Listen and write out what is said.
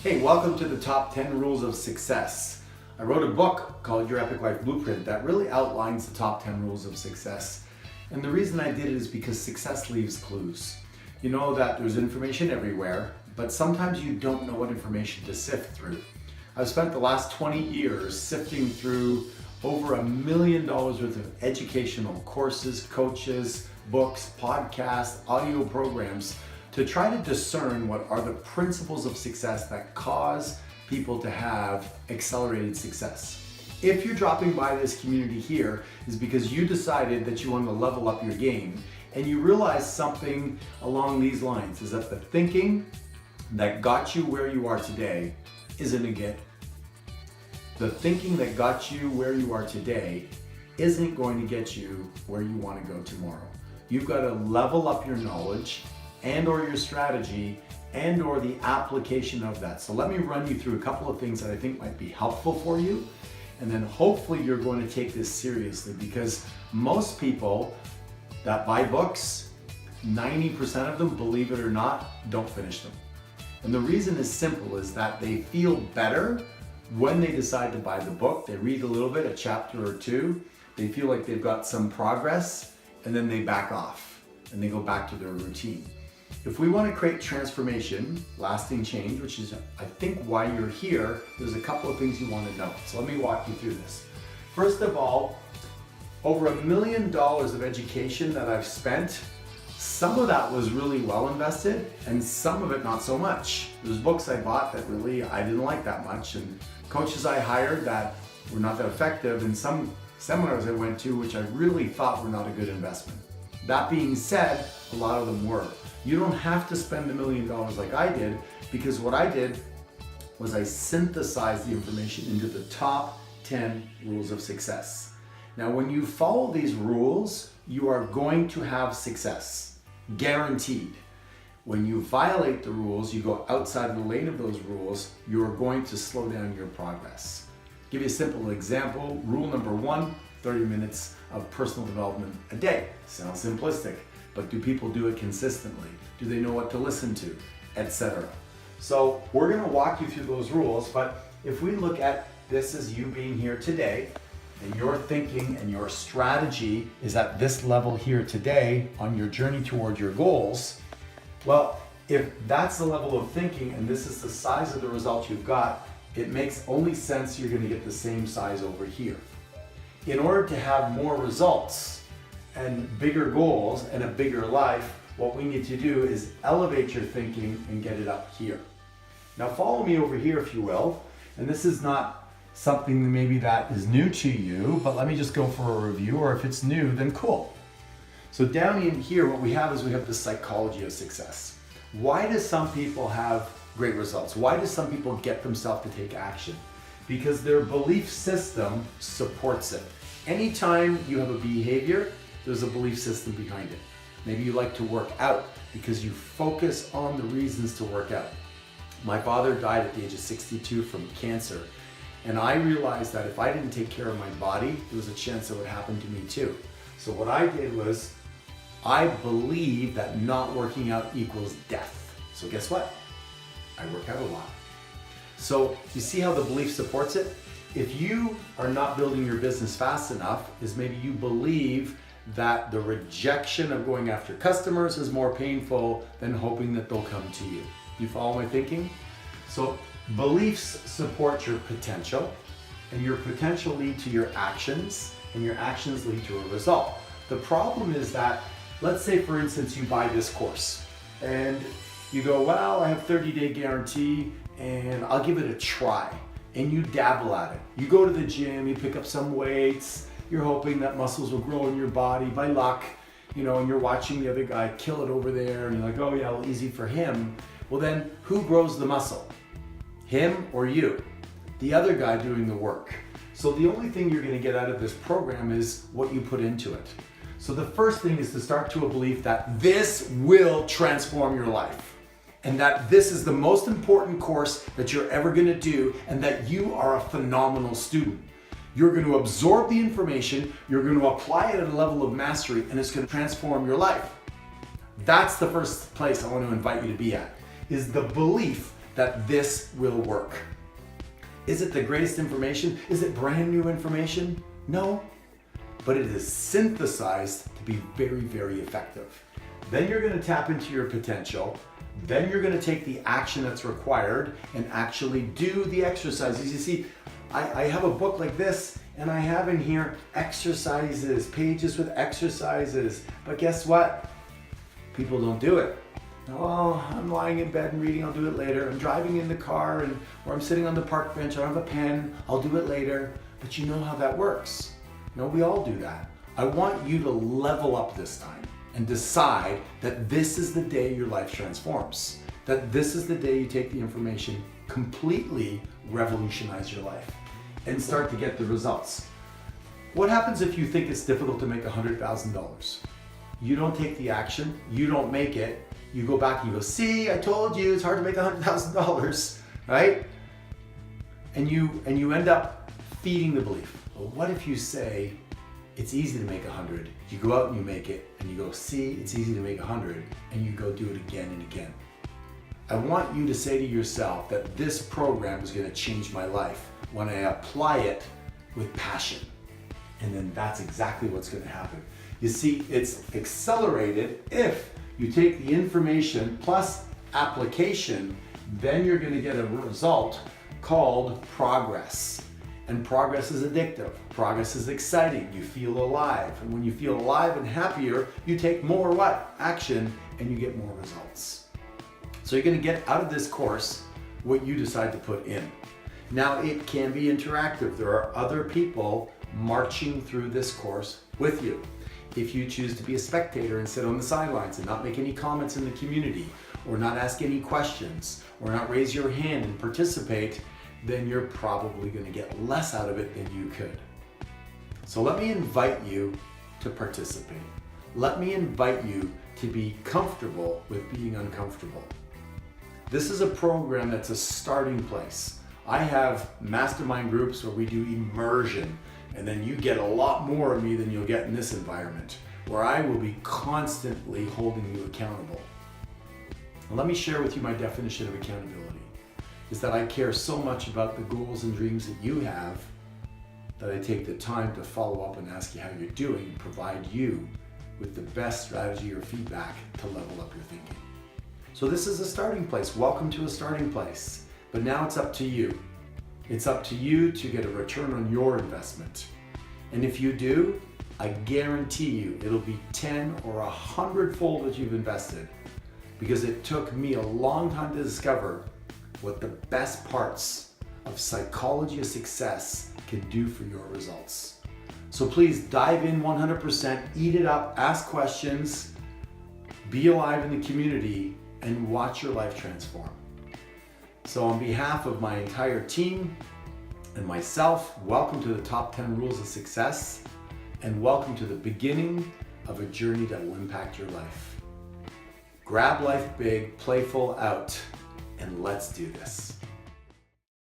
Hey, welcome to the Top 10 Rules of Success. I wrote a book called Your Epic Life Blueprint that really outlines the top 10 rules of success. And the reason I did it is because success leaves clues. You know that there's information everywhere, but sometimes you don't know what information to sift through. I've spent the last 20 years sifting through over $1 million worth of educational courses, coaches, books, podcasts, audio programs to try to discern what are the principles of success that cause people to have accelerated success. If you're dropping by this community here, is because you decided that you want to level up your game and you realize something along these lines, is that the thinking that got you where you are today isn't a gift. The thinking that got you where you are today isn't going to get you where you want to go tomorrow. You've got to level up your knowledge and or your strategy and or the application of that. So let me run you through a couple of things that I think might be helpful for you. And then hopefully you're going to take this seriously, because most people that buy books, 90% of them, believe it or not, don't finish them. And the reason is simple, is that they feel better when they decide to buy the book. They read a little bit, a chapter or two, they feel like they've got some progress, and then they back off and they go back to their routine. If we want to create transformation, lasting change, which is I think why you're here, there's a couple of things you want to know. So let me walk you through this. First of all, over $1 million of education that I've spent, some of that was really well invested and some of it not so much. There's books I bought that really I didn't like that much, and coaches I hired that were not that effective, and some seminars I went to which I really thought were not a good investment. That being said, a lot of them were. You don't have to spend $1 million like I did, because what I did was I synthesized the information into the top 10 rules of success. Now, when you follow these rules, you are going to have success, guaranteed. When you violate the rules, you go outside the lane of those rules, you're going to slow down your progress. Give you a simple example. Rule number 1, 30 minutes of personal development a day. Sounds simplistic, but do people do it consistently? Do they know what to listen to, etc.? So we're going to walk you through those rules, but if we look at this as you being here today, and your thinking and your strategy is at this level here today on your journey toward your goals, well, if that's the level of thinking and this is the size of the result you've got, it makes only sense you're going to get the same size over here. In order to have more results and bigger goals and a bigger life, what we need to do is elevate your thinking and get it up here. Now follow me over here, if you will. And this is not something maybe that is new to you, but let me just go for a review, or if it's new, then cool. So down in here, what we have is we have the psychology of success. Why do some people have great results? Why do some people get themselves to take action? Because their belief system supports it. Anytime you have a behavior, there's a belief system behind it. Maybe you like to work out because you focus on the reasons to work out. My father died at the age of 62 from cancer, and I realized that if I didn't take care of my body, there was a chance it would happen to me too. So what I did was, I believe that not working out equals death. So guess what? I work out a lot. So you see how the belief supports it? If you are not building your business fast enough, is maybe you believe that the rejection of going after customers is more painful than hoping that they'll come to you. You follow my thinking? So beliefs support your potential, and your potential lead to your actions, and your actions lead to a result. The problem is that, let's say for instance you buy this course and you go, well, I have 30-day guarantee and I'll give it a try. And you dabble at it. You go to the gym, you pick up some weights, you're hoping that muscles will grow in your body by luck, and you're watching the other guy kill it over there and you're like, oh yeah, well, easy for him. Well then, who grows the muscle? Him or you? The other guy doing the work. So the only thing you're going to get out of this program is what you put into it. So the first thing is to start to a belief that this will transform your life, and that this is the most important course that you're ever going to do, and that you are a phenomenal student. You're going to absorb the information, you're going to apply it at a level of mastery, and it's going to transform your life. That's the first place I want to invite you to be at, is the belief that this will work. Is it the greatest information? Is it brand new information? No, but it is synthesized to be very, very effective. Then you're going to tap into your potential. Then you're going to take the action that's required and actually do the exercises. You see, I have a book like this, and I have in here exercises, pages with exercises. But guess what? People don't do it. Oh, I'm lying in bed and reading, I'll do it later. I'm driving in the car or I'm sitting on the park bench, I don't have a pen, I'll do it later. But you know how that works. You know, we all do that. I want you to level up this time and decide that this is the day your life transforms. That this is the day you take the information, completely revolutionize your life and start to get the results. What happens if you think it's difficult to make $100,000? You don't take the action, you don't make it, you go back and you go, see, I told you it's hard to make $100,000, right? And you end up feeding the belief. Well, what if you say, it's easy to make 100, you go out and you make it, and you go, see, it's easy to make 100, and you go do it again and again. I want you to say to yourself that this program is gonna change my life when I apply it with passion. And then that's exactly what's gonna happen. You see, it's accelerated if you take the information plus application, then you're gonna get a result called progress. And progress is addictive. Progress is exciting. You feel alive. And when you feel alive and happier, you take more what? Action, and you get more results. So you're gonna get out of this course what you decide to put in. Now it can be interactive. There are other people marching through this course with you. If you choose to be a spectator and sit on the sidelines and not make any comments in the community, or not ask any questions, or not raise your hand and participate, then you're probably going to get less out of it than you could. So let me invite you to participate. Let me invite you to be comfortable with being uncomfortable. This is a program that's a starting place. I have mastermind groups where we do immersion, and then you get a lot more of me than you'll get in this environment, where I will be constantly holding you accountable. And let me share with you my definition of accountability. Is that I care so much about the goals and dreams that you have that I take the time to follow up and ask you how you're doing and provide you with the best strategy or feedback to level up your thinking. So this is a starting place. Welcome to a starting place. But now it's up to you. It's up to you to get a return on your investment. And if you do, I guarantee you it'll be 10 or 100-fold what you've invested, because it took me a long time to discover what the best parts of psychology of success can do for your results. So please dive in 100%, eat it up, ask questions, be alive in the community, and watch your life transform. So on behalf of my entire team and myself, welcome to the Top 10 Rules of Success, and welcome to the beginning of a journey that will impact your life. Grab life big, playful out, and let's do this.